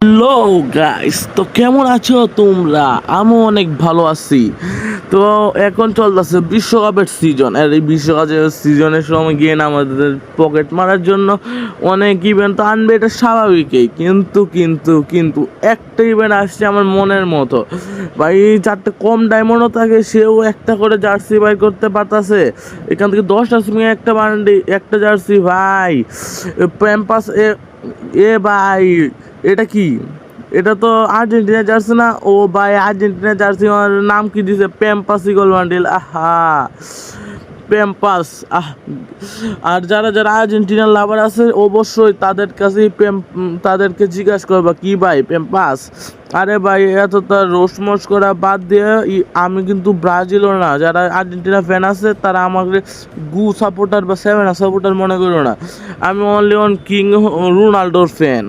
Hello guys, তো কেমন আছো তোমরা? আমি অনেক ভালো আছি। তো এখন চলতেছে বিশ্বকাপের সিজন, আর এই বিশ্বকাপের সিজনের সময় গিয়ে না আমাদের পকেট মারার জন্য অনেক ইভেন্ট তো আনবে, এটা স্বাভাবিকই। কিন্তু একটা ইভেন্ট আসছে আমার মনের মতো। ভাই চারটে কম ডায়মন্ডও থাকে, সেও একটা করে জার্সি বাই করতে পারতাছে। এখান থেকে 10টা সিমে একটা বান্ডি, একটা জার্সি ভাই। প্যাম্পাস এ ভাই, এটা কি? এটা তো আর্জেন্টিনা জার্সি না? ও ভাই, আর্জেন্টিনা জার্সি নাম কি দিছে? Pampers eagle bundle. আহা, প্যাম্পাস। আর যারা যারা আর্জেন্টিনার লাভার আছে অবশ্যই তাদের কাছে তাদেরকে জিজ্ঞাসা করবা কি ভাই প্যাম্পাস। আরে ভাই, এত তার রোসমোস করা বাদ দিয়ে আমি কিন্তু ব্রাজিলও না। যারা আর্জেন্টিনা ফ্যান আছে তারা আমাকে গু সাপোর্টার বা সেভেনা সাপোর্টার মনে করো না। আমি অনলি অন কিং রোনাল্ডোর ফ্যান।